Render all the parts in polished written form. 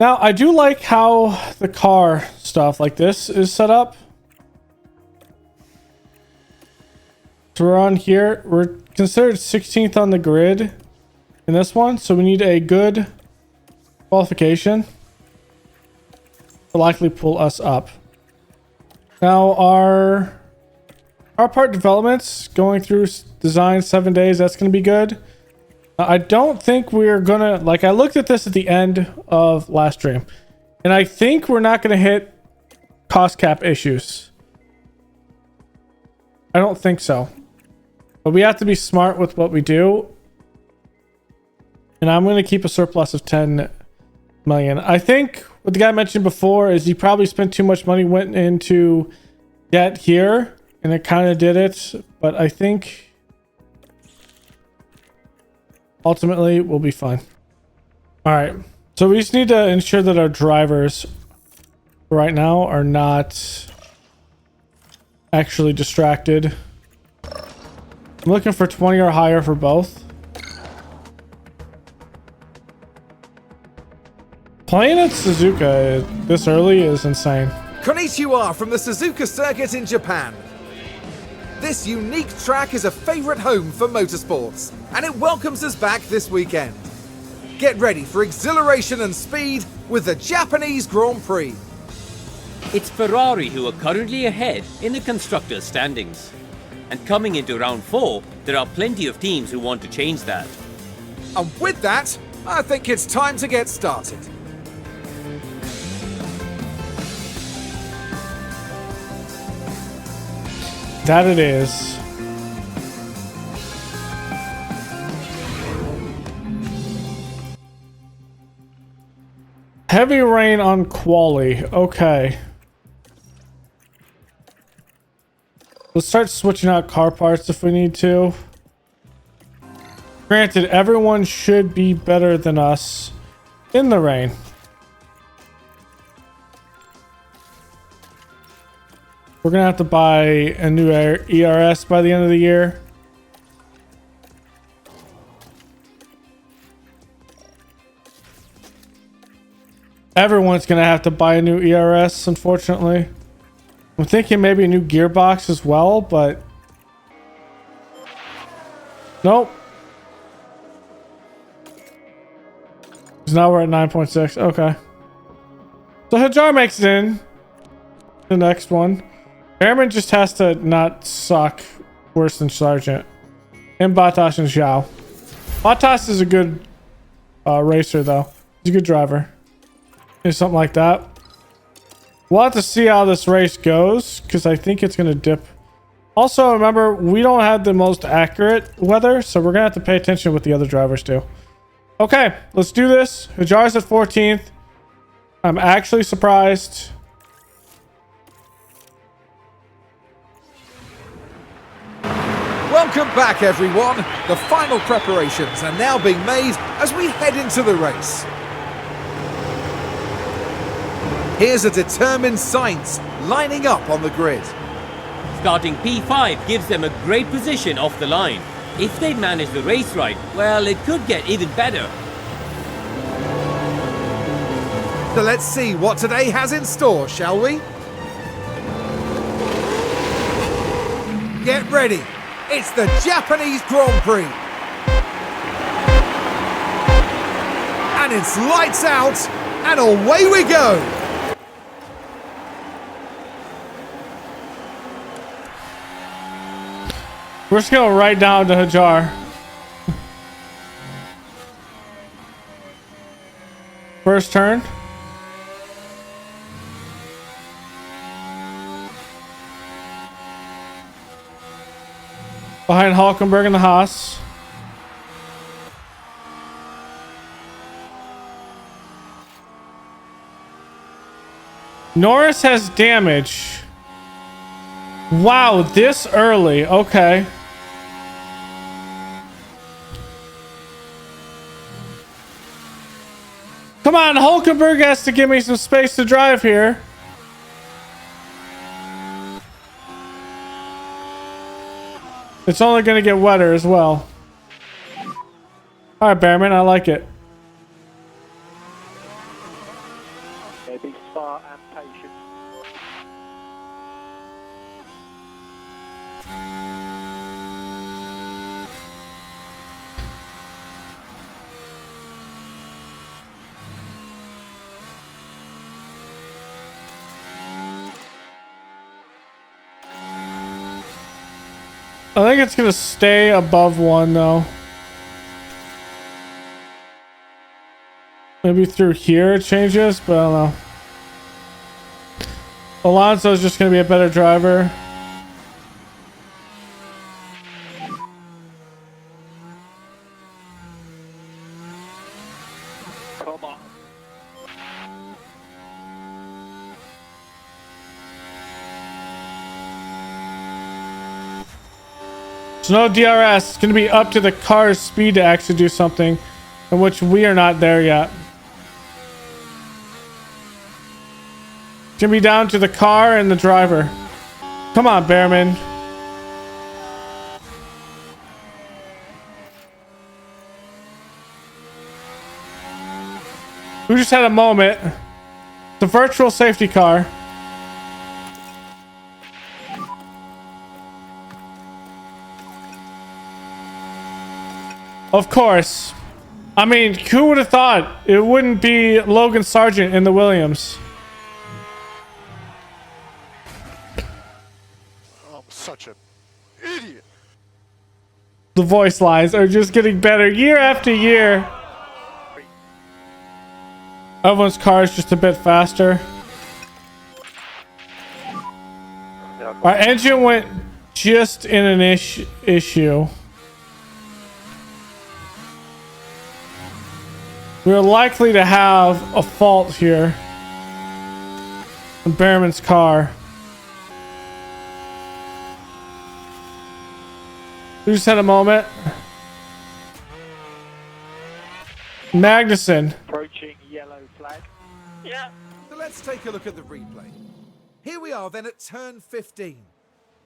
Now, I do like how the car stuff like this is set up. So we're on here. We're considered 16th on the grid in this one. So we need a good qualification to likely pull us up. Now, our part development's going through design 7 days. That's going to be good. I don't think we're gonna, like, I looked at this at the end of last stream, and I think we're not gonna hit cost cap issues. I don't think so, but we have to be smart with what we do, and I'm gonna keep a surplus of 10 million. I think what the guy mentioned before is he probably spent too much money, went into debt here, and it kind of did it, but I think ultimately we'll be fine. All right, so we just need to ensure that our drivers right now are not actually distracted. I'm looking for 20 or higher for both. Playing at Suzuka this early is insane. Konnichiwa from the Suzuka circuit in Japan. This unique track is a favorite home for motorsports, and it welcomes us back this weekend. Get ready for exhilaration and speed with the Japanese Grand Prix. It's Ferrari who are currently ahead in the constructors' standings. And coming into round 4, there are plenty of teams who want to change that. And with that, I think it's time to get started. That it is. Heavy rain on quali. Okay. Let's start switching out car parts if we need to. Granted, everyone should be better than us in the rain. We're gonna have to buy a new ERS by the end of the year. Everyone's gonna have to buy a new ERS, unfortunately. I'm thinking maybe a new gearbox as well, but nope. So now we're at 9.6. Okay. So Hadjar makes it in the next one. Bearman just has to not suck worse than Sargent. And Bottas and Zhao. Bottas is a good racer, though. He's a good driver. Or something like that. We'll have to see how this race goes, because I think it's going to dip. Also, remember, we don't have the most accurate weather, so we're going to have to pay attention with the other drivers, too. Okay, let's do this. Hadjar's at 14th. I'm actually surprised. Welcome back, everyone. The final preparations are now being made as we head into the race. Here's a determined Sainz lining up on the grid. Starting P5 gives them a great position off the line. If they manage the race right, well, it could get even better. So let's see what today has in store, shall we? Get ready. It's the Japanese Grand Prix. And it's lights out, and away we go. We're just going right down to Hadjar. First turn. Behind Hulkenberg and the Haas. Norris has damage. Wow, this early. Okay. Come on, Hulkenberg has to give me some space to drive here. It's only going to get wetter as well. All right, Bearman, I like it. Yeah, be smart and patient. I think it's gonna stay above 1 though. Maybe through here it changes, but I don't know. Alonso's just gonna be a better driver. Come on. So no DRS. It's going to be up to the car's speed to actually do something, in which we are not there yet. It's going to be down to the car and the driver. Come on, Bearman. We just had a moment. The virtual safety car. Of course. I mean, who would have thought it wouldn't be Logan Sargent in the Williams? I'm such an idiot. The voice lines are just getting better year after year. Everyone's car is just a bit faster. Our engine went just in an issue. We're likely to have a fault here in Bearman's car. We just had a moment. Magnussen. Approaching yellow flag. Yeah. So let's take a look at the replay. Here we are then at turn 15.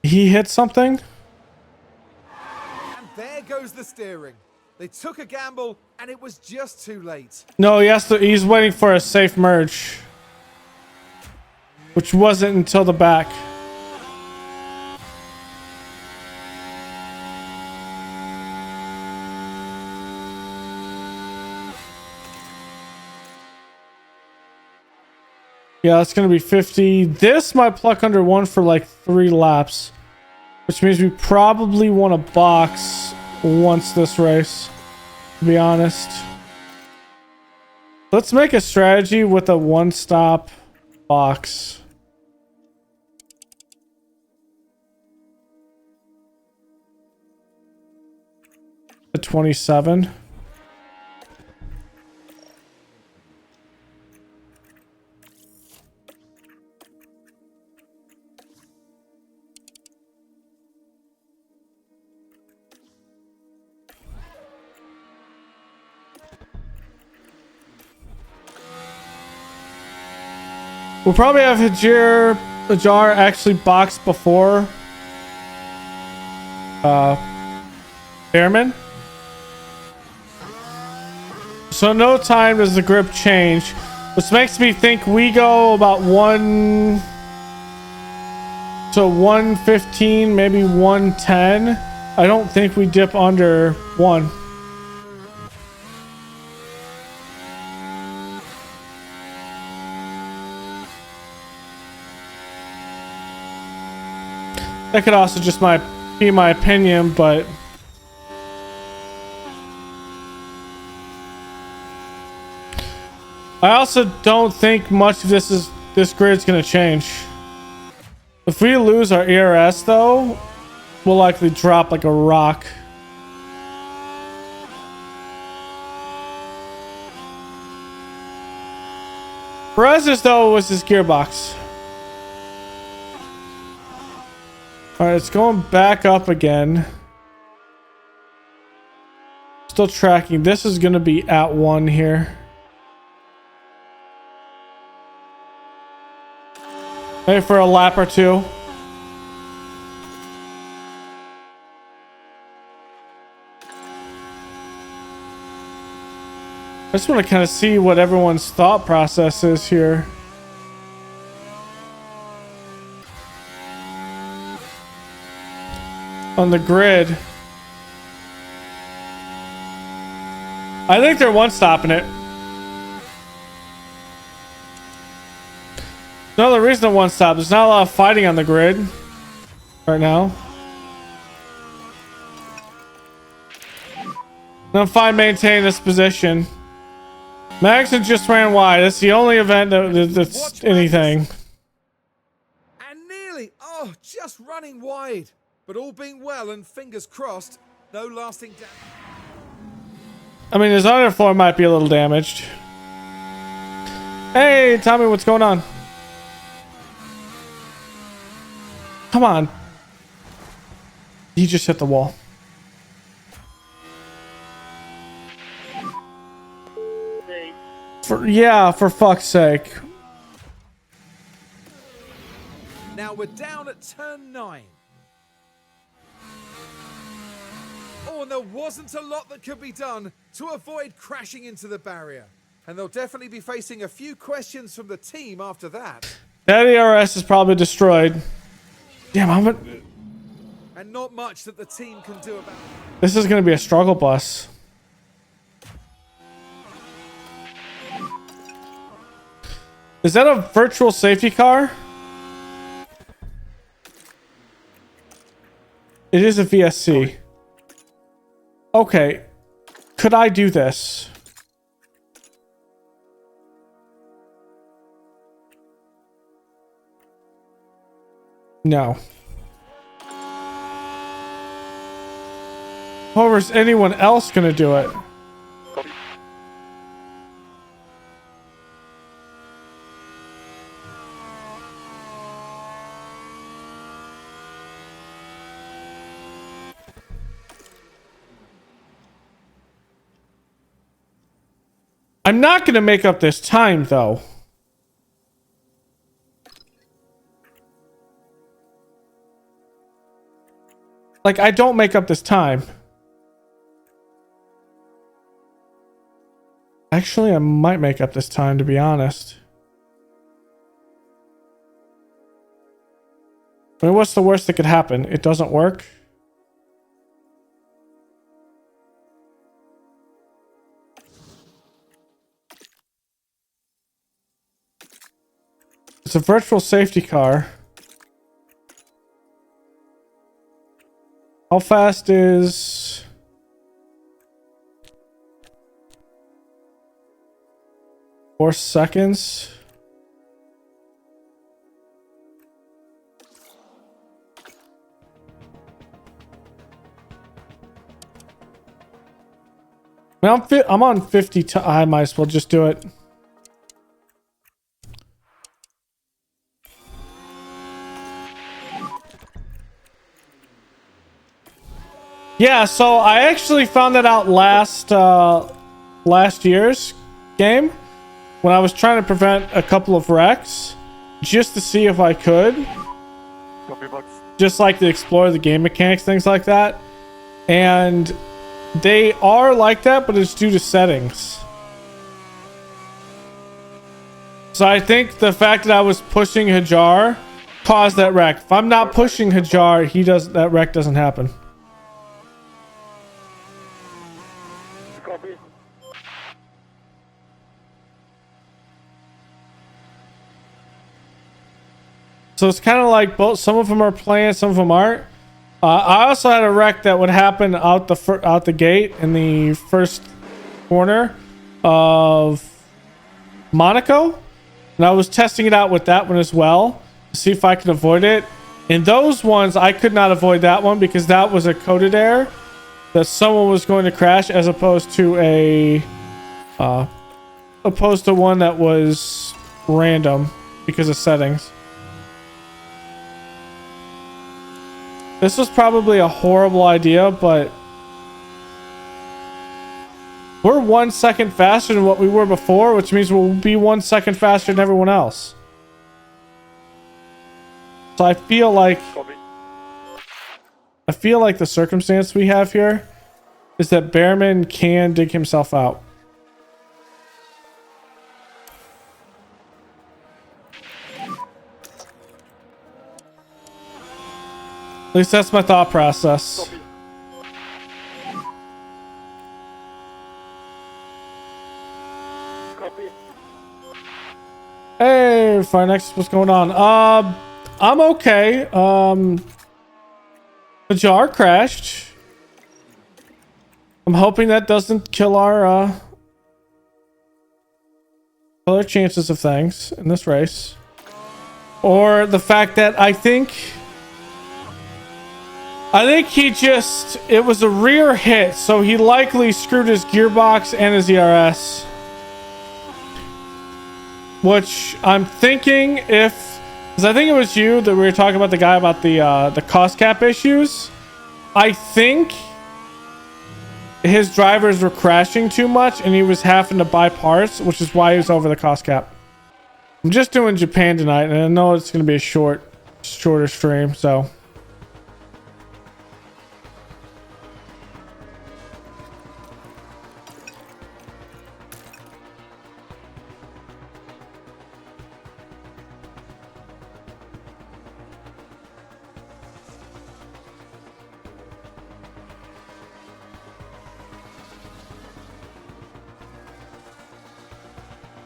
He hit something? And there goes the steering. They took a gamble and it was just too late. No, he's waiting for a safe merge. Which wasn't until the back. Yeah, it's going to be 50. This might pluck under 1 for like 3 laps. Which means we probably want to box once this race, to be honest. Let's make a strategy with a one-stop box. At 27. We'll probably have Hadjar actually boxed before Bearman. So no time does the grip change, which makes me think we go about 1 to 115, maybe 110. I don't think we dip under 1. That could also just be my opinion, but I also don't think much of this grid's gonna change. If we lose our ERS though, we'll likely drop like a rock. Perez's though was his gearbox. Alright, it's going back up again. Still tracking. This is going to be at 1 here. Maybe for a lap or 2. I just want to kind of see what everyone's thought process is here. on the grid. I think they're one-stopping it. No, the reason to one-stop, there's not a lot of fighting on the grid right now. I'm fine maintaining this position. Magson just ran wide. That's the only event that's anything. And nearly, oh, just running wide. But all being well and fingers crossed, no lasting damage. I mean, his underfloor might be a little damaged. Hey, tell me what's going on. Come on. He just hit the wall. For fuck's sake. Now we're down at turn 9. Oh, and there wasn't a lot that could be done to avoid crashing into the barrier. And they'll definitely be facing a few questions from the team after that. That ERS is probably destroyed. Damn, And not much that the team can do about it. this is going to be a struggle bus. Is that a virtual safety car? It is a VSC. Okay. Could I do this? No. However, is anyone else gonna do it? I'm not gonna make up this time, though. Like, I don't make up this time. Actually, I might make up this time, to be honest. I mean, what's the worst that could happen? It doesn't work. It's a virtual safety car. How fast is... 4 seconds? Well, I'm on 50. I might as well just do it. Yeah, so I actually found that out last year's game when I was trying to prevent a couple of wrecks just to see if I could. Just like to explore the game mechanics, things like that. And they are like that, but it's due to settings. So I think the fact that I was pushing Hadjar caused that wreck. If I'm not pushing Hadjar, that wreck doesn't happen. Copy. So it's kind of like both. Some of them are playing, some of them aren't. I also had a wreck that would happen out the gate in the first corner of Monaco, and I was testing it out with that one as well to see if I could avoid it. In those ones, I could not avoid that one because that was a coded error that someone was going to crash, as opposed to one that was random because of settings. This was probably a horrible idea, but we're 1 second faster than what we were before, which means we'll be 1 second faster than everyone else. So I feel like the circumstance we have here is that Bearman can dig himself out. At least that's my thought process. Copy. Copy. Hey, Firenex, what's going on? I'm okay. The jar crashed. I'm hoping that doesn't kill our chances of things in this race. Or the fact that I think he just, it was a rear hit, so he likely screwed his gearbox and his ERS. Which I'm thinking because I think it was you that we were talking about, the guy about the cost cap issues. I think his drivers were crashing too much and he was having to buy parts, which is why he was over the cost cap. I'm just doing Japan tonight, and I know it's going to be a shorter stream, so.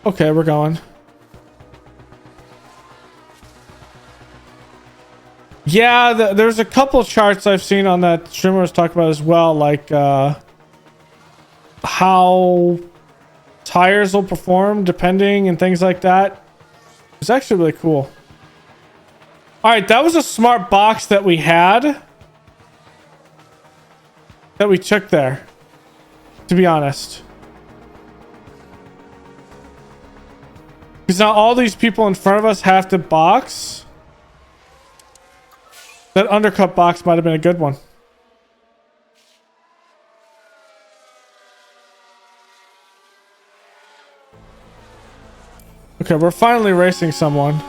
Okay, we're going. Yeah, there's a couple charts I've seen on that streamer was talking about as well, like how tires will perform depending and things like that. It's actually really cool. All right, that was a smart box that we had, that we took there, to be honest. Because now all these people in front of us have to box. That undercut box might have been a good one. Okay, we're finally racing someone.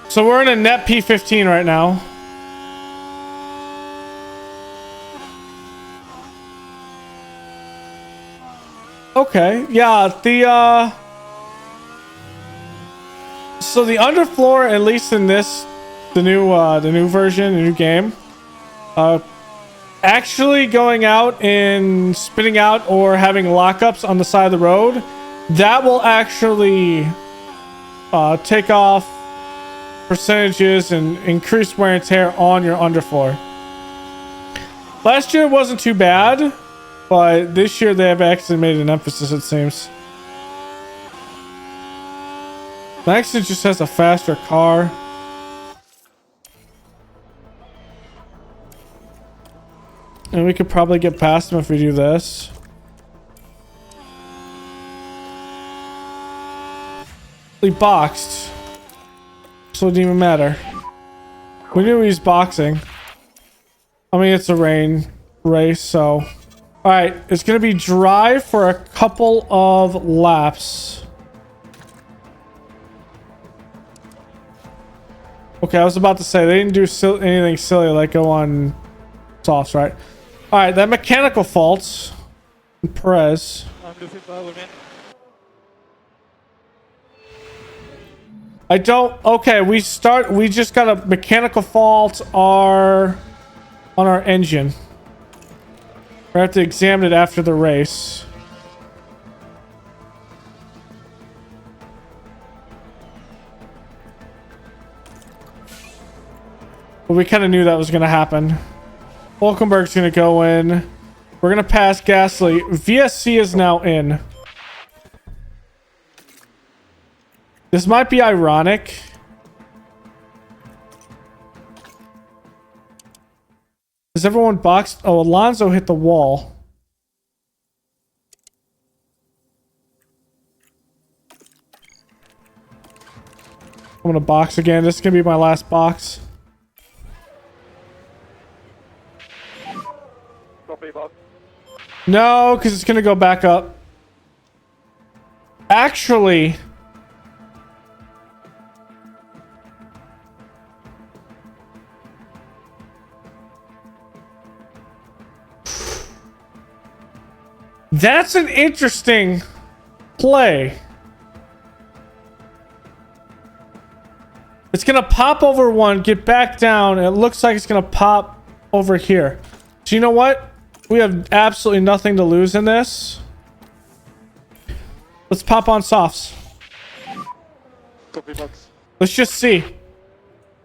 So we're in a net P15 right now. Okay, yeah, so the underfloor, at least in this, the new version, the new game, actually going out and spinning out or having lockups on the side of the road, that will actually take off percentages and increase wear and tear on your underfloor. Last year it wasn't too bad, but this year they have actually made an emphasis, it seems. Maxon just has a faster car. And we could probably get past him if we do this. He boxed. So it didn't even matter. We knew he was boxing. I mean, it's a rain race, so. Alright, it's going to be dry for a couple of laps. Okay, I was about to say, they didn't do anything silly like go on softs, right? Alright, that mechanical fault. Perez. I'm losing power, man. I don't... Okay, we just got a mechanical fault on our engine. We have to examine it after the race. But we kind of knew that was going to happen. Hulkenberg's going to go in. We're going to pass Gasly. VSC is now in. This might be ironic. Has everyone boxed? Oh, Alonso hit the wall. I'm going to box again. This is going to be my last box. No, because it's going to go back up. Actually... That's an interesting play. It's gonna pop over one, get back down. And it looks like it's gonna pop over here. So you know what? We have absolutely nothing to lose in this. Let's pop on softs. Copy, box. Let's just see.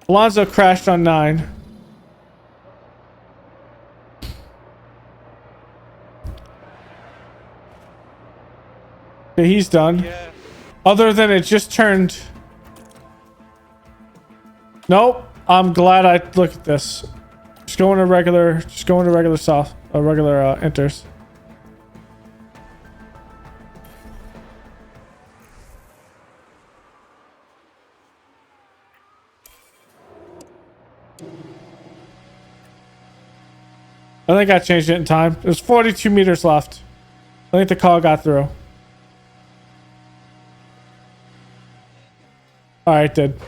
Alonso crashed on 9. Okay, he's done. Yeah. Other than it just turned. Nope. I'm glad I look at this. Just going to regular soft, regular enters. I think I changed it in time. There's 42 meters left. I think the call got through. All right, it did.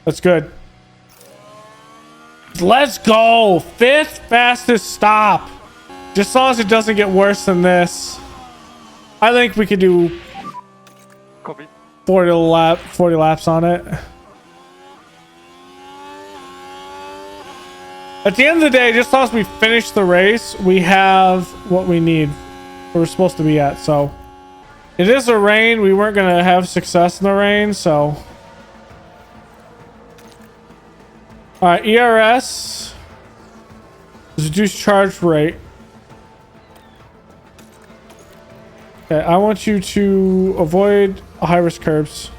That's good. Let's go. 5th fastest stop. Just as long as it doesn't get worse than this. I think we could do Copy. 40 laps on it. At the end of the day, just as long as we finish the race, we have what we need. Where we're supposed to be at. So it is a rain. We weren't going to have success in the rain, so. All right, ERS is reduced charge rate. Okay, I want you to avoid high risk curbs.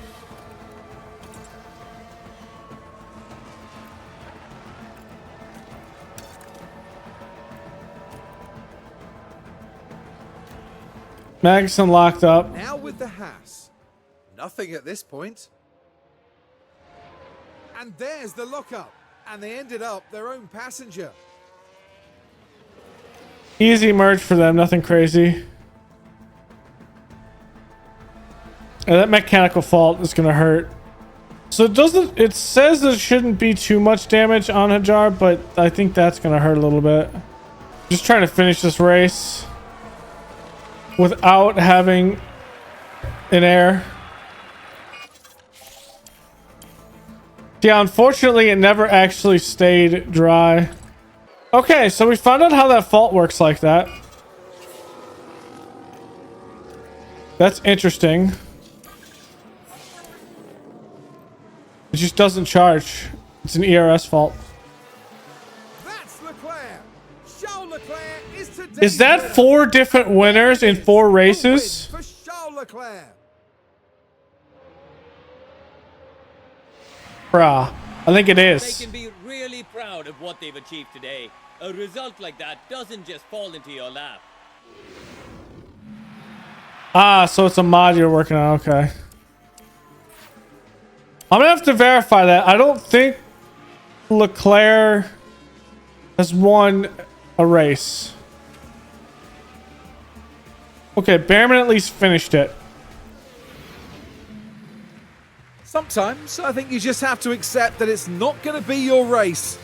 Magnussen locked up. Now with the Haas. Nothing at this point. And there's the lockup. And they ended up their own passenger. Easy merge for them, nothing crazy. And that mechanical fault is gonna hurt. So it says it shouldn't be too much damage on Hadjar, but I think that's gonna hurt a little bit. Just trying to finish this race without having an air. Yeah, unfortunately it never actually stayed dry. Okay, so we found out how that fault works like that. That's interesting. It just doesn't charge. It's an ERS fault. That's Leclerc. Charles Leclerc is today's Is that winner. 4 different winners in 4 races? For Charles Leclerc. Bruh, I think it They is. can be really proud of what they've achieved today. A result like that doesn't just fall into your lap. Ah, so it's a mod you're working on. Okay. I'm gonna have to verify that. I don't think Leclerc has won a race. Okay, Bearman at least finished it. Sometimes I think you just have to accept that it's not going to be your race.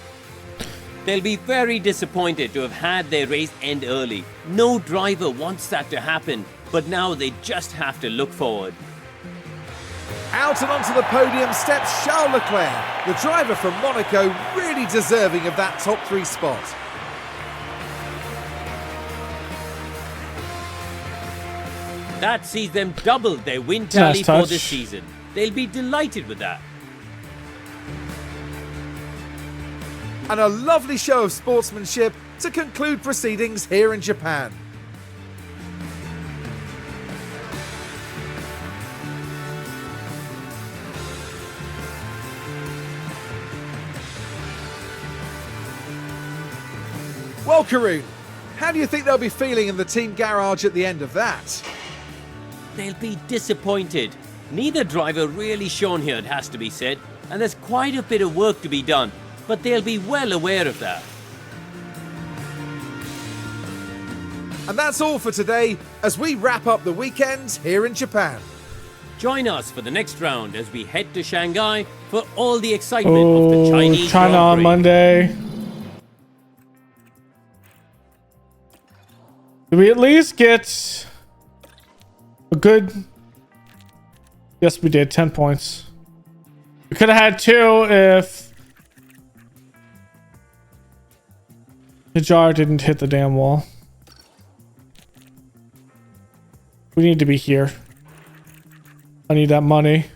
They'll be very disappointed to have had their race end early. No driver wants that to happen, but now they just have to look forward. Out and onto the podium steps Charles Leclerc, the driver from Monaco, really deserving of that top 3 spot. That sees them double their win Nice tally for touch. this season. They'll be delighted with that. And a lovely show of sportsmanship to conclude proceedings here in Japan. Well, Karun, how do you think they'll be feeling in the team garage at the end of that? They'll be disappointed. Neither driver really shone here, it has to be said, and there's quite a bit of work to be done, but they'll be well aware of that. And that's all for today as we wrap up the weekend here in Japan. Join us for the next round as we head to Shanghai for all the excitement of the Oh, Chinese China Grand on Prix. Monday. Did we at least get a good... Yes, we did. 10 points. We could have had 2 if Hadjar didn't hit the damn wall. We need to be here. I need that money.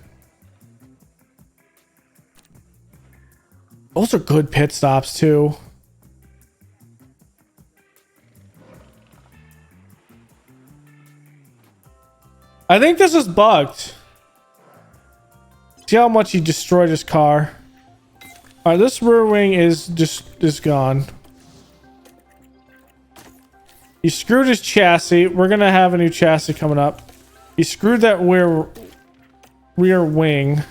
Those are good pit stops too. I think this is bugged. See how much he destroyed his car. All right, this rear wing is gone. He screwed his chassis. We're gonna have a new chassis coming up. He screwed that rear wing.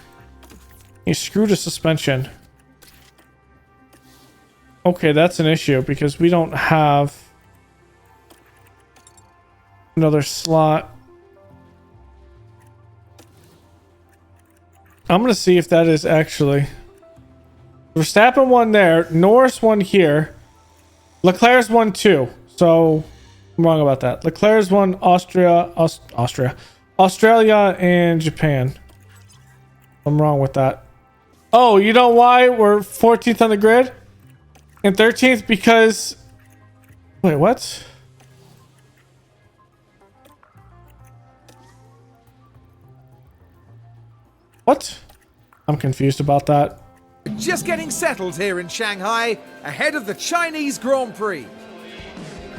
He screwed a suspension. Okay, that's an issue because we don't have another slot. I'm gonna see if that is actually Verstappen one there, Norris one here, Leclerc's one too. So I'm wrong about that. Leclerc's one Australia and Japan. I'm wrong with that. Oh, you know why we're 14th on the grid and 13th? Because wait, what? What? I'm confused about that. Just getting settled here in Shanghai ahead of the Chinese Grand Prix.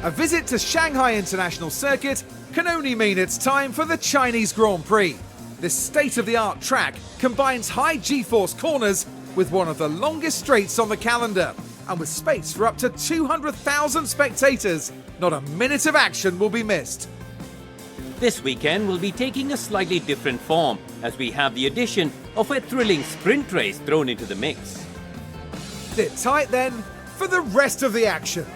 A visit to Shanghai International Circuit can only mean it's time for the Chinese Grand Prix. This state-of-the-art track combines high G-force corners with one of the longest straights on the calendar, and with space for up to 200,000 spectators, not a minute of action will be missed. This weekend will be taking a slightly different form, as we have the addition of a thrilling sprint race thrown into the mix. Sit tight then for the rest of the action.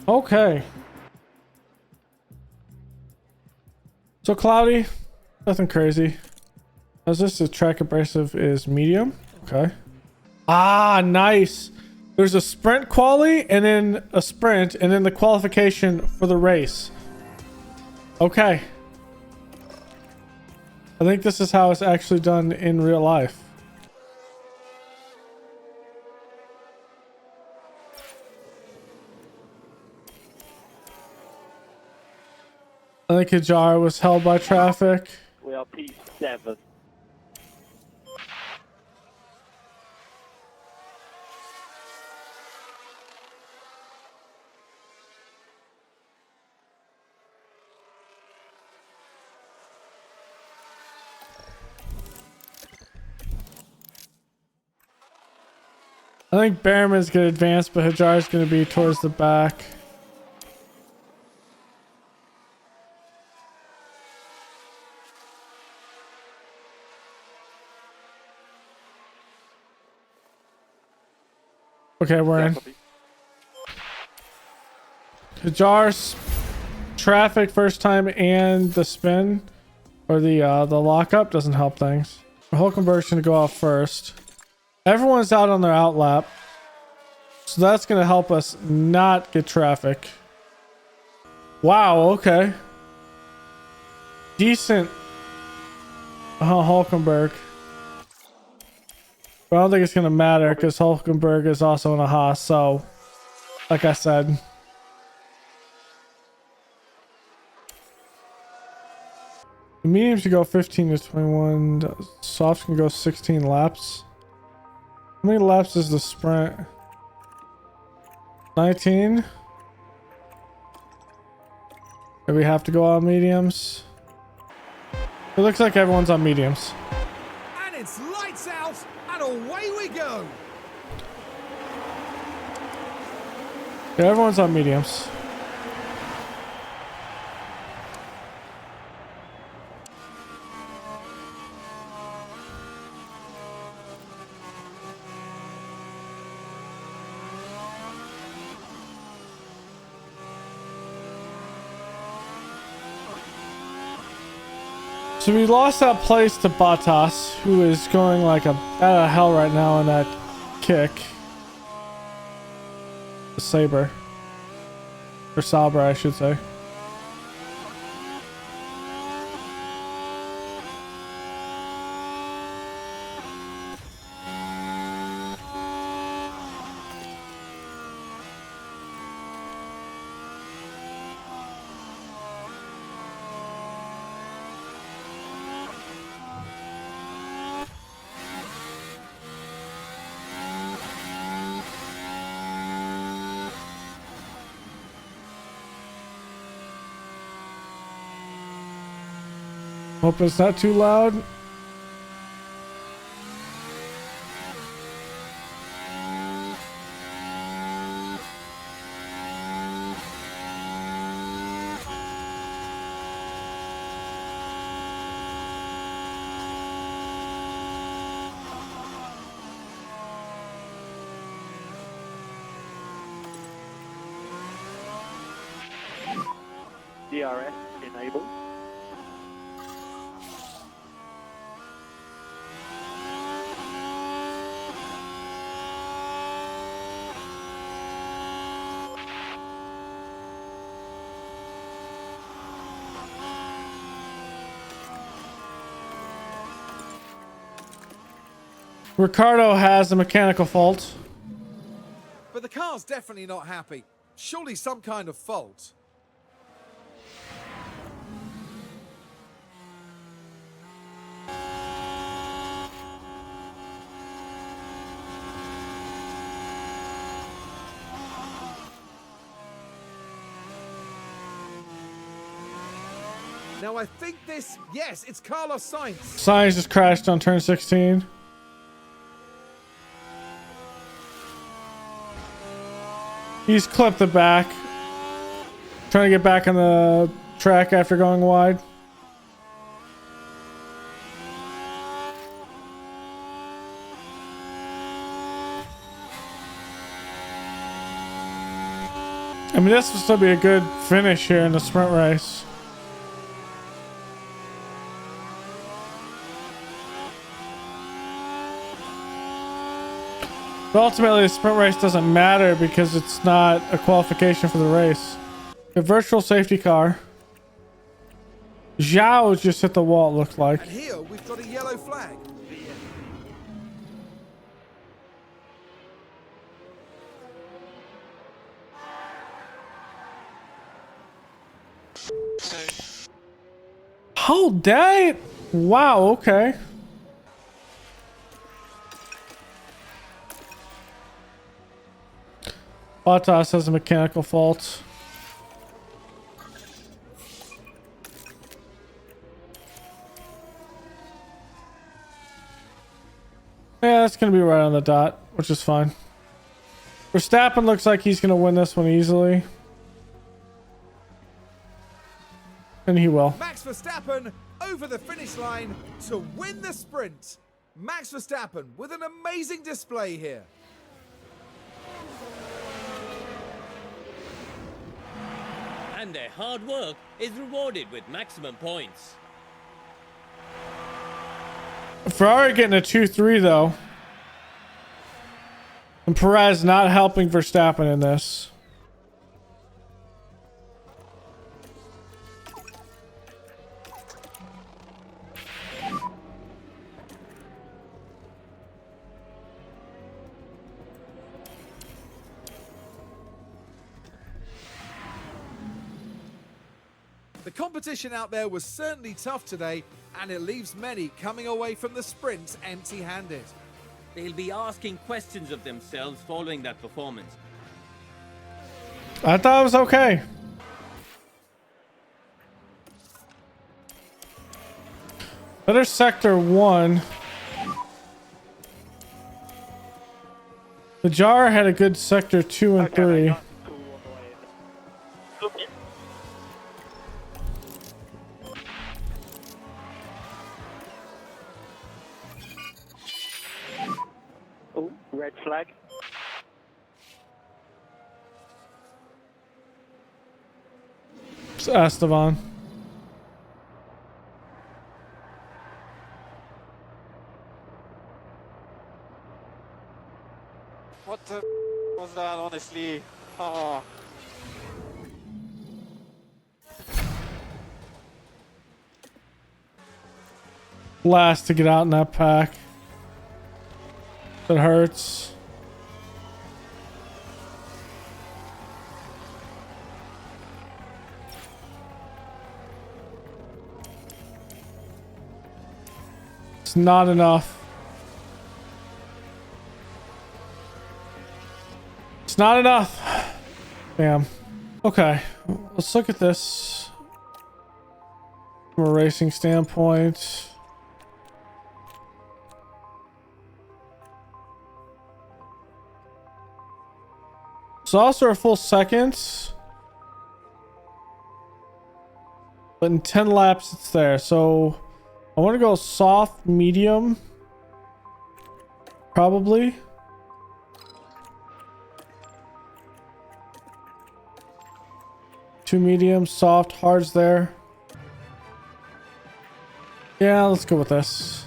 Okay. So cloudy, nothing crazy. As this the track abrasive is medium. Okay. Ah, nice. There's a sprint quali and then a sprint and then the qualification for the race. Okay. I think this is how it's actually done in real life. I think Hadjar was held by traffic. We are P7. I think Bearman's gonna advance, but Hadjar's gonna be towards the back. Okay, we're in. Hadjar's traffic first time and the spin or the lockup doesn't help things. Hulkenberg's gonna go off first. Everyone's out on their out lap, so that's gonna help us not get traffic. Wow, okay. Decent Hulkenberg. But I don't think it's gonna matter because Hulkenberg is also in a Haas, so like I said. The mediums should go 15 to 21. Softs can go 16 laps. How many laps is the sprint? 19? Do we have to go on mediums? It looks like everyone's on mediums. And it's lights out and away we go. Yeah, everyone's on mediums. So we lost that place to Bottas, who is going like a out of hell right now in that kick. The Saber. Or Sabra, I should say. Hope it's not too loud. DRS enabled. Ricardo has a mechanical fault. But the car's definitely not happy. Surely some kind of fault. Now I think this, yes, it's Carlos Sainz. Sainz just crashed on turn 16. He's clipped the back. Trying to get back on the track after going wide. I mean, this will still be a good finish here in the sprint race. But ultimately, the sprint race doesn't matter because it's not a qualification for the race. A virtual safety car. Zhao just hit the wall, it looked like. And here we've got a yellow flag. Oh, dang! Wow, okay. Bottas has a mechanical fault. Yeah, that's going to be right on the dot, which is fine. Verstappen looks like he's going to win this one easily. And he will. Max Verstappen over the finish line to win the sprint. Max Verstappen with an amazing display here. And their hard work is rewarded with maximum points. Ferrari getting a 2-3 though. And Perez not helping Verstappen in this. The competition out there was certainly tough today, and it leaves many coming away from the sprint empty-handed. They'll be asking questions of themselves following that performance. I thought it was okay. Better sector 1. The Jar had a good sector 2 and 3. Oh, red flag. It's Esteban. What the was that, honestly? Oh. Last to get out in that pack. It hurts. It's not enough. It's not enough. Damn. Okay, let's look at this from a racing standpoint. So also a full second, but in 10 laps it's there. So I want to go soft, medium, probably. Two medium, soft, hard's there. Yeah, let's go with this.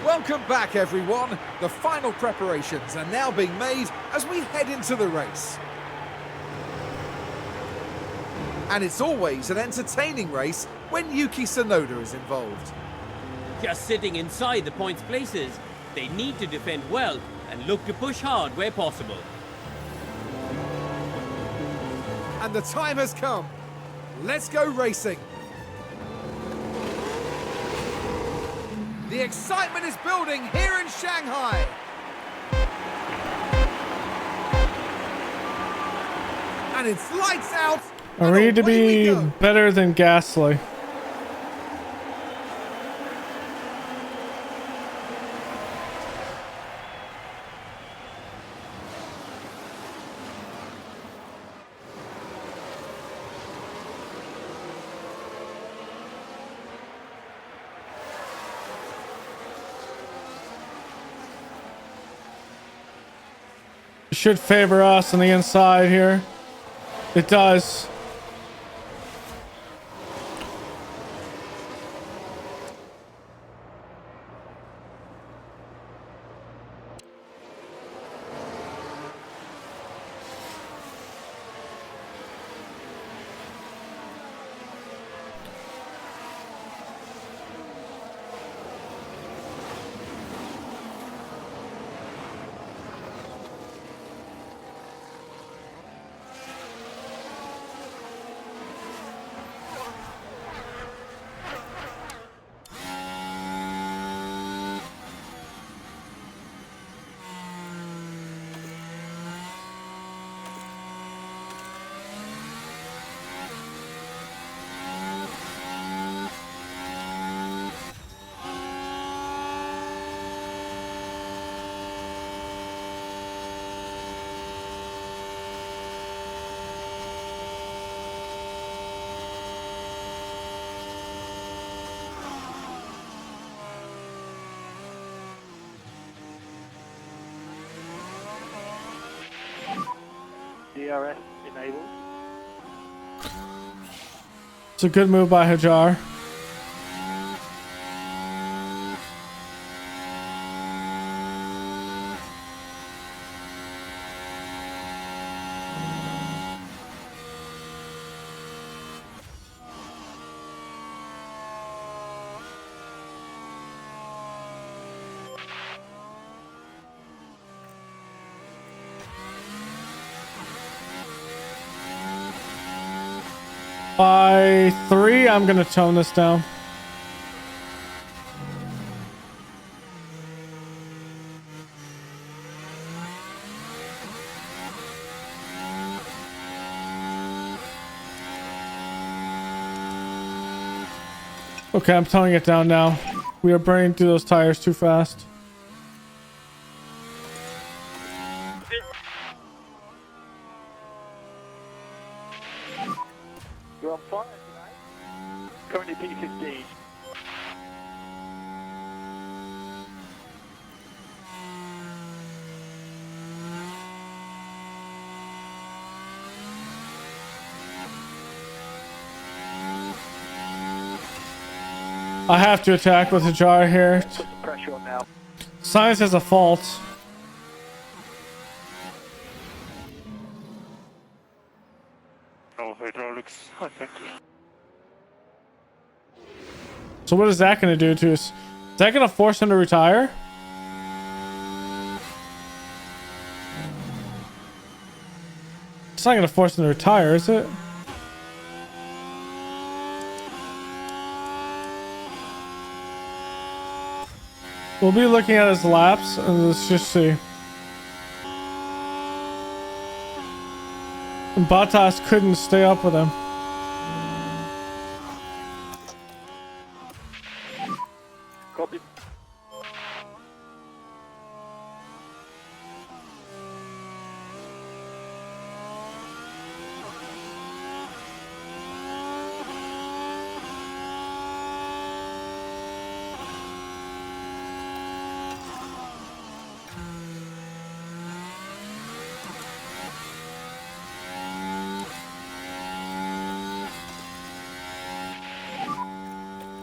Welcome back, everyone. The final preparations are now being made as we head into the race. And it's always an entertaining race when Yuki Tsunoda is involved. Just sitting inside the points places, they need to defend well and look to push hard where possible. And the time has come. Let's go racing. The excitement is building here in Shanghai. And it's lights out. I need to be better than Gasly. It should favor us on the inside here. It does. DRS enabled. It's a good move by Hadjar. By 3, I'm gonna tone this down. Okay, I'm toning it down now. We are burning through those tires too fast. You're on fire tonight. Currently P15. I have to attack with Hadjar here. Put some pressure on now. Science has a fault. No hydraulics, I think. So what is that going to do to us? Is that going to force him to retire? It's not going to force him to retire, is it? We'll be looking at his laps and let's just see. And Bottas couldn't stay up with him. Copy.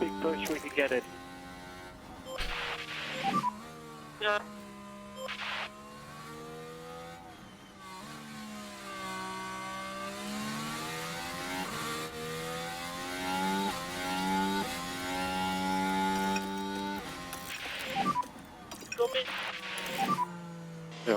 Big push, we can get it. Yeah. Copy. Yeah.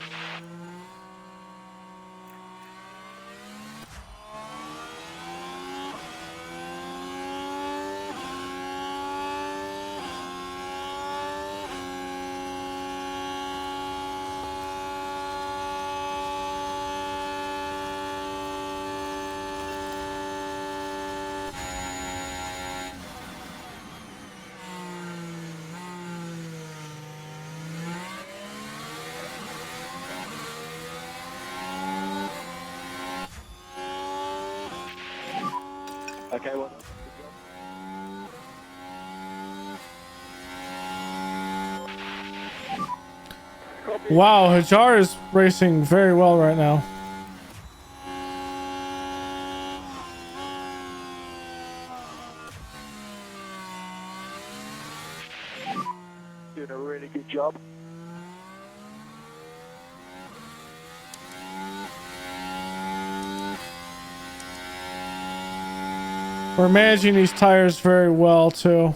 Okay, well. Copy. Wow, Hadjar is racing very well right now. Doing a really good job. We're managing these tires very well too.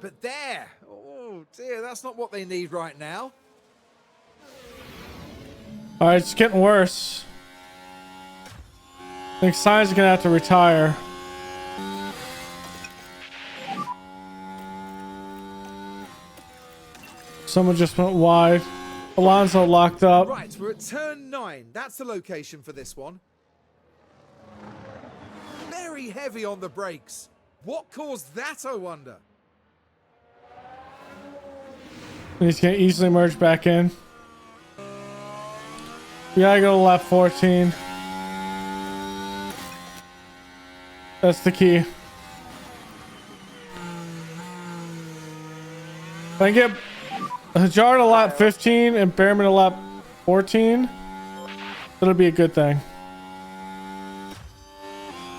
But there! Oh dear, that's not what they need right now. All right, it's getting worse. I think Sainz is gonna have to retire. Someone just went wide. Alonso locked up. Right, we're at turn 9. That's the location for this one. Very heavy on the brakes. What caused that, I wonder? He's gonna easily merge back in. We gotta go to lap 14. That's the key. If I can get Hadjar to lap 15 and Bearman to lap 14, that'll be a good thing.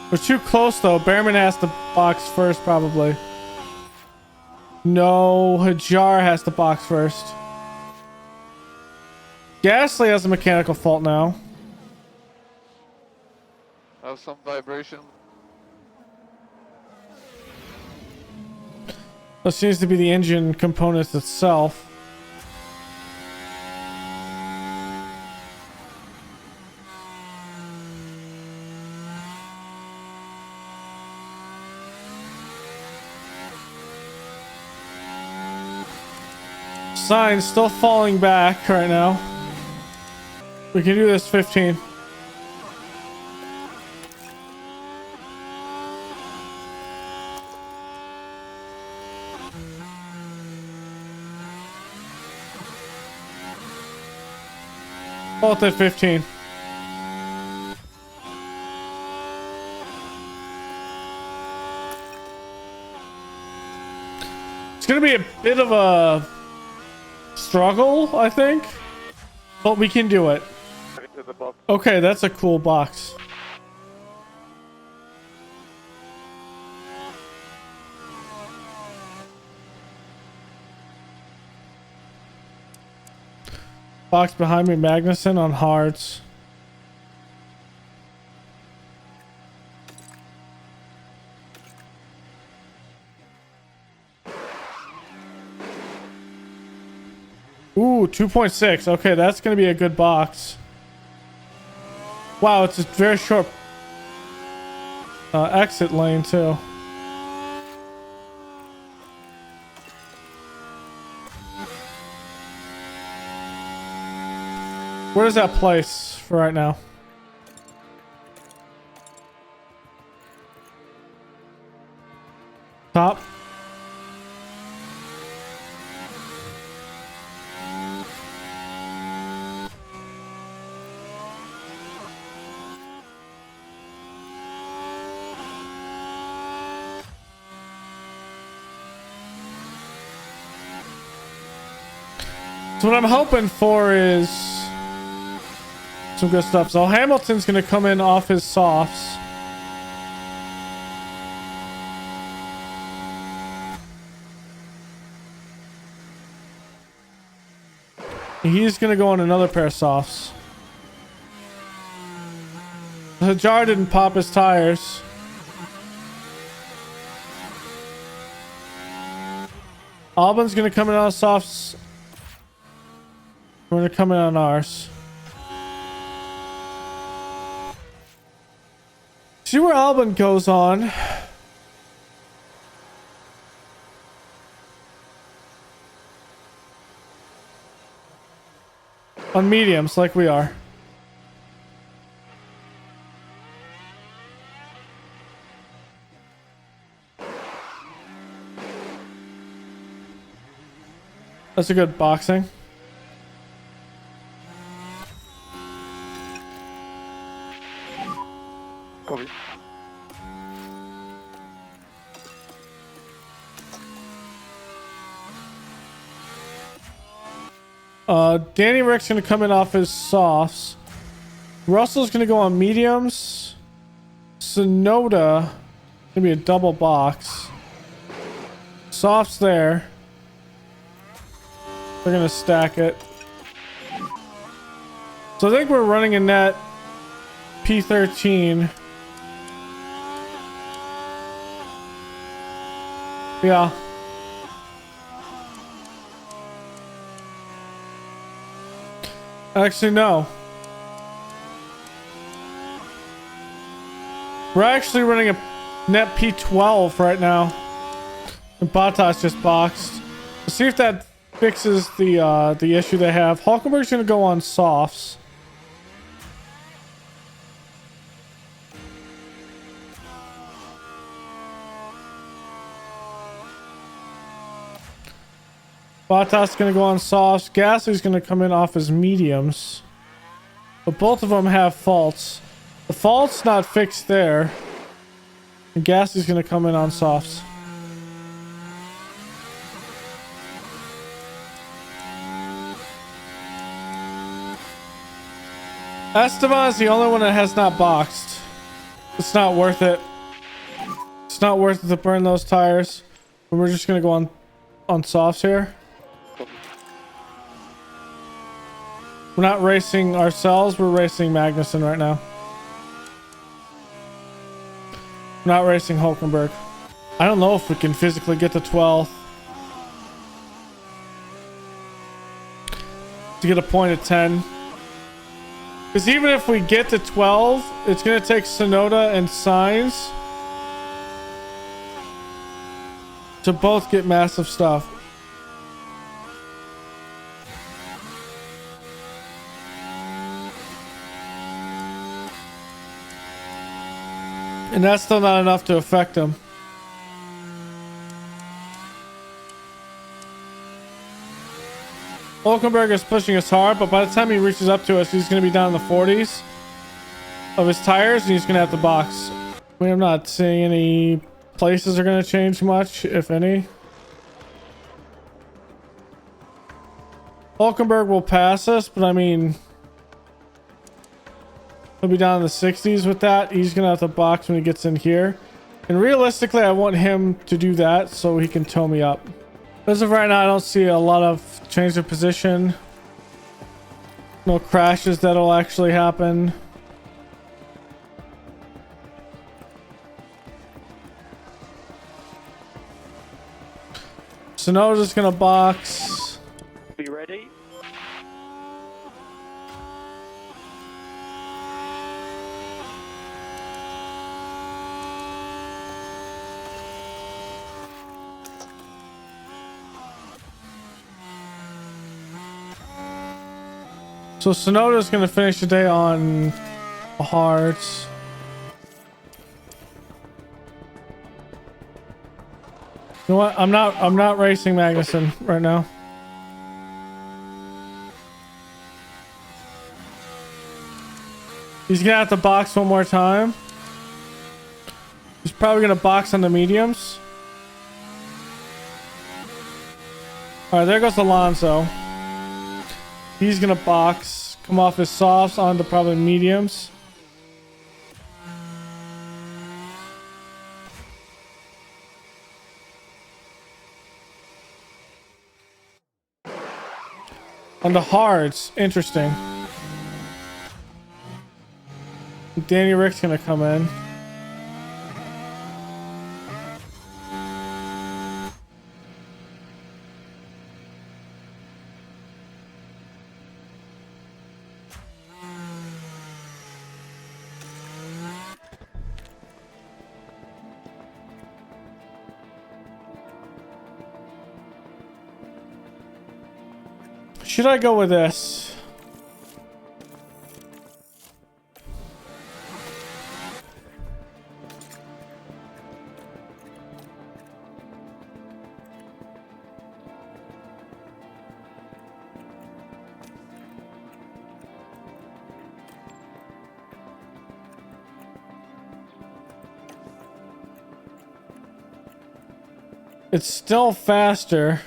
We're too close though. Bearman has to box first probably. No, Hadjar has to box first. Gasly has a mechanical fault now. Have some vibration. That seems to be the engine components itself. Sign still falling back right now. We can do this 15. Both at 15. It's gonna be a bit of a struggle, I think, but we can do it. Into the box. Okay, that's a cool box. Box behind me, Magnuson on hards. Ooh, 2.6. Okay, that's going to be a good box. Wow, it's a very short exit lane, too. Where does that place for right now? Top. So what I'm hoping for is some good stuff. So Hamilton's going to come in off his softs. He's going to go on another pair of softs. Hadjar didn't pop his tires. Albon's going to come in on softs. We're going to come in on ours. See where Albon goes on. On mediums, like we are. That's a good boxing. Copy. Danny Rick's gonna come in off his softs. Russell's gonna go on mediums. Sonoda gonna be a double box. Softs there. They're gonna stack it. So I think we're running a net P13. Yeah. Actually, no. We're actually running a net P12 right now. And Bottas just boxed. Let's see if that fixes the issue they have. Hulkenberg's gonna go on softs. Bottas gonna go on softs. Gasly's gonna come in off his mediums. But both of them have faults. The fault's not fixed there. And Gasly's gonna come in on softs. Esteban's the only one that has not boxed. It's not worth it. It's not worth it to burn those tires. But we're just gonna go on softs here. We're not racing ourselves, we're racing Magnuson right now. We're not racing Hulkenberg. I don't know if we can physically get to 12th. To get a point at 10. Because even if we get to 12, it's going to take Sonoda and Sainz to both get massive stuff. And that's still not enough to affect him. Hulkenberg is pushing us hard, but by the time he reaches up to us, he's going to be down in the 40s of his tires, and he's going to have to box. I mean, I'm not seeing any places are going to change much, if any. Hulkenberg will pass us, but I mean, he'll be down in the 60s with that. He's going to have to box when he gets in here. And realistically, I want him to do that so he can tow me up. As of right now, I don't see a lot of change of position. No crashes that'll actually happen. So now we're just gonna box. Be ready. So Sonoda's gonna finish the day on hearts. You know what? I'm not racing Magnuson right now. He's gonna have to box one more time. He's probably gonna box on the mediums. All right, there goes Alonso. He's gonna box, come off his softs onto probably mediums. On the hards, interesting. Danny Rick's gonna come in. Should I go with this? It's still faster.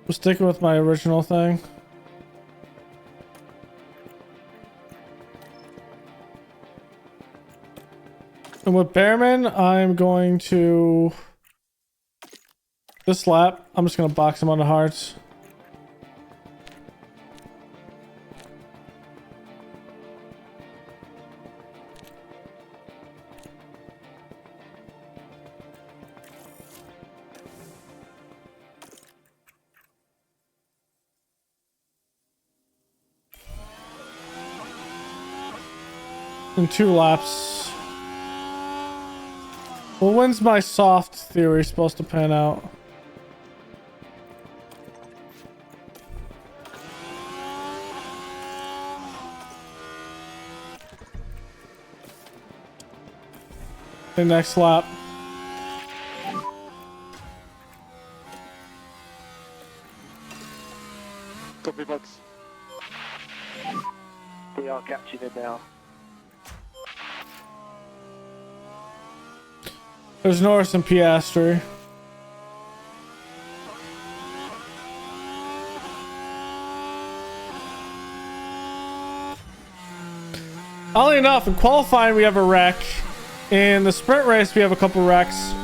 I'm sticking with my original thing. And with Bearman, I'm going to this lap. I'm just gonna box him on the hearts. In 2 laps. Well, when's my soft theory supposed to pan out? The next lap. Copy box. We are catching it now. There's Norris and Piastri. Oddly enough, in qualifying we have a wreck. In the sprint race we have a couple wrecks.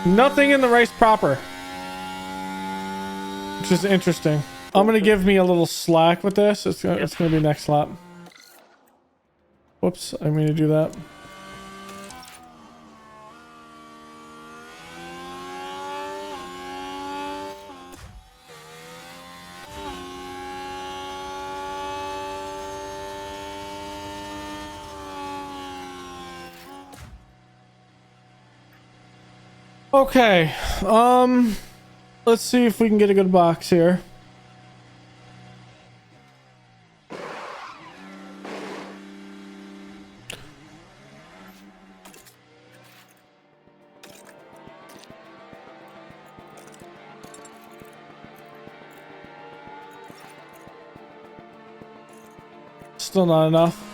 Nothing in the race proper. Which is interesting. I'm gonna give me a little slack with this. It's gonna be next lap. Whoops, I mean to do that. Okay, let's see if we can get a good box here. Still not enough.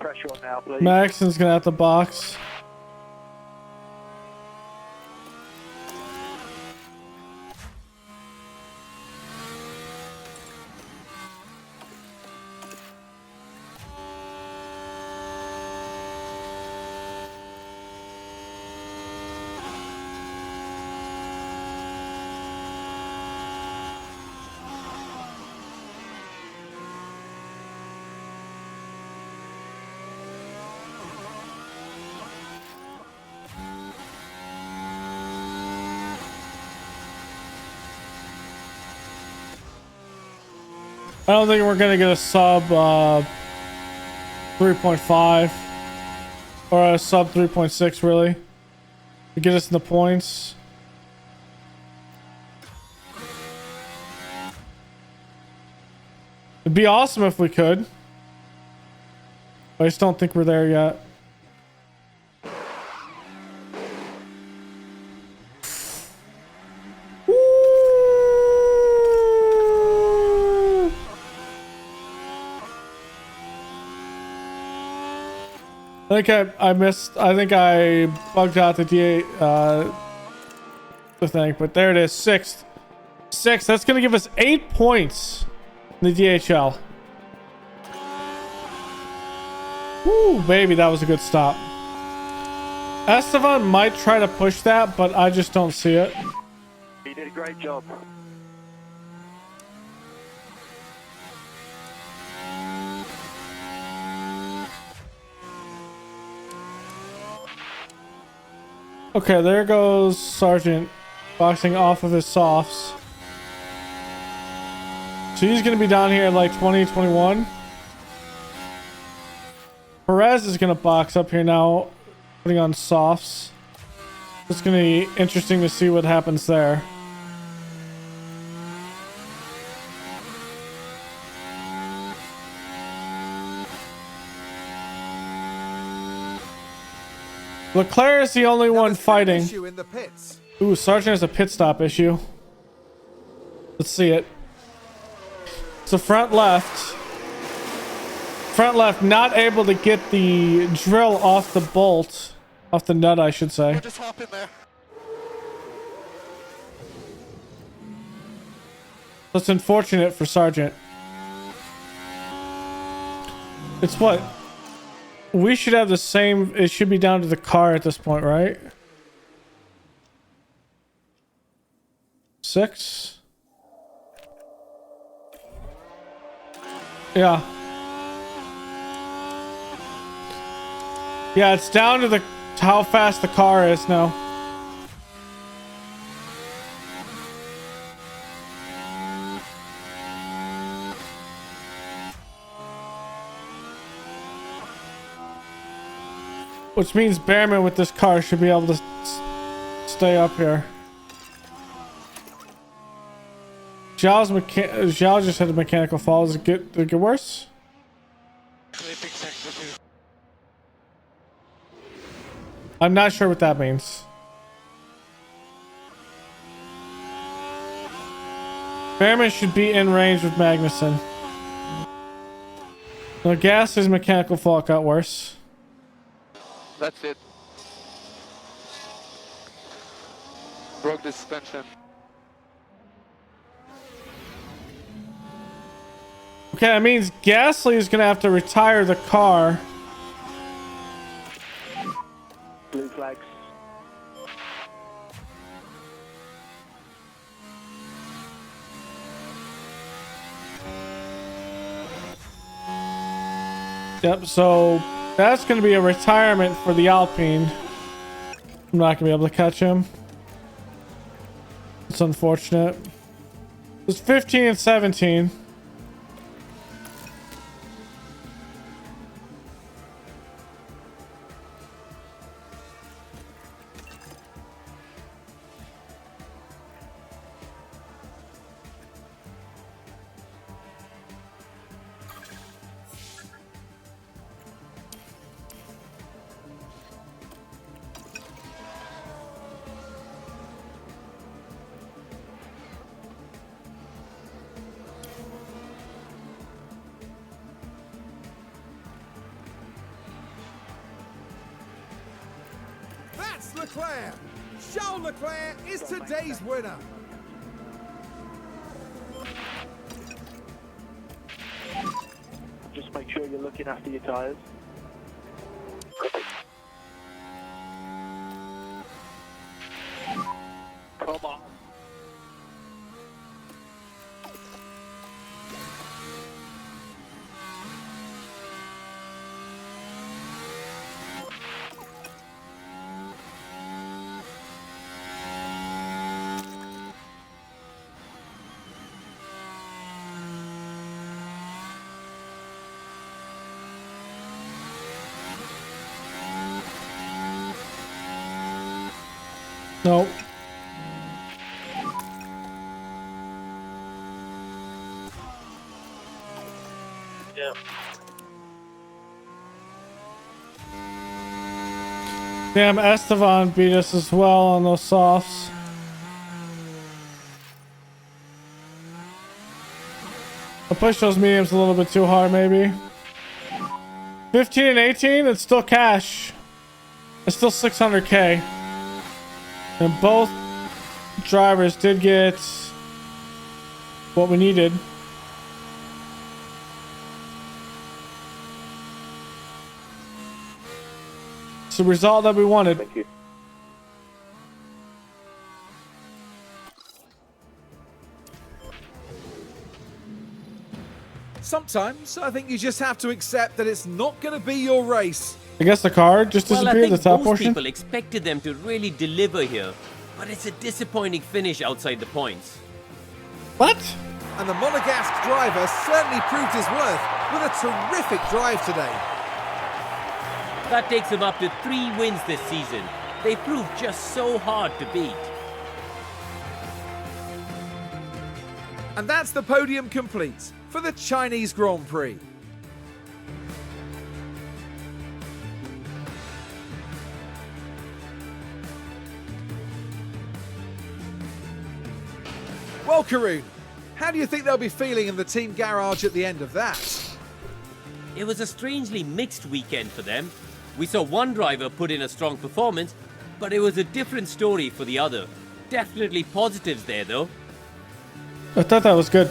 pressure on now, please. Maxon's gonna have to box. I don't think we're gonna get a sub 3.5 or a sub 3.6 really to get us in the points. It'd be awesome if we could. But I just don't think we're there yet. I think I missed. I think I bugged out the the thing, but there it is. Sixth. That's gonna give us 8 points in the DHL. Woo, baby, that was a good stop. Esteban might try to push that, but I just don't see it. You did a great job. Okay, there goes Sergeant boxing off of his softs. So he's going to be down here at like 20, 21. Perez is going to box up here now, putting on softs. It's going to be interesting to see what happens there. Leclerc is the only one fighting. Issue in the pits. Ooh, Sergeant has a pit stop issue. Let's see it. So front left. Front left not able to get the drill off the bolt. Off the nut, I should say. Just hop in there. That's unfortunate for Sergeant. It's what? We should have the same. It should be down to the car at this point, right? 6. Yeah. Yeah, it's down to the how fast the car is now. Which means Bearman with this car should be able to stay up here. Zhao just had a mechanical fall. Did it get worse? I'm not sure what that means. Bearman should be in range with Magnussen. No, Gasly's mechanical fault got worse. That's it. Broke the suspension. Okay, that means Gasly is gonna have to retire the car. Blue flags. Yep, so that's going to be a retirement for the Alpine. I'm not going to be able to catch him. It's unfortunate. It's 15 and 17. It's Leclerc. Charles Leclerc is today's winner. Just make sure you're looking after your tyres. Come on. No. Yeah. Damn, Esteban beat us as well on those softs. I pushed those mediums a little bit too hard, maybe. 15 and 18, it's still cash. It's still 600k. And both drivers did get what we needed. It's the result that we wanted. Thank you. Sometimes I think you just have to accept that it's not going to be your race. I guess the car just Well, I disappeared, think the top most portion. people expected them to really deliver here, but it's a disappointing finish outside the points. What? And the Monegasque driver certainly proved his worth with a terrific drive today. That takes them up to 3 wins this season. They proved just so hard to beat. And that's the podium complete for the Chinese Grand Prix. Well, Karun, how do you think they'll be feeling in the team garage at the end of that? It was a strangely mixed weekend for them. We saw one driver put in a strong performance, but it was a different story for the other. Definitely positives there though. I thought that was good.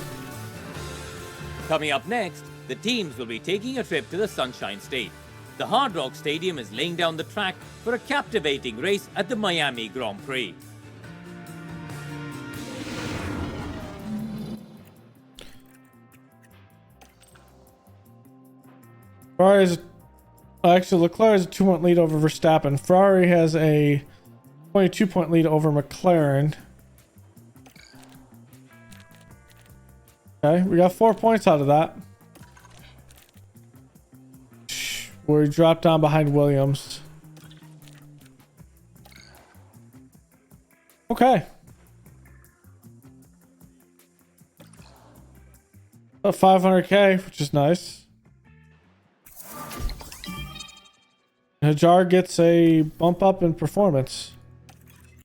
Coming up next, the teams will be taking a trip to the Sunshine State. The Hard Rock Stadium is laying down the track for a captivating race at the Miami Grand Prix. Ferrari's actually Leclerc has a 2-point lead over Verstappen. Ferrari has a 22-point lead over McLaren. Okay, we got 4 points out of that. We dropped down behind Williams. Okay. About 500k, which is nice. Hadjar gets a bump up in performance.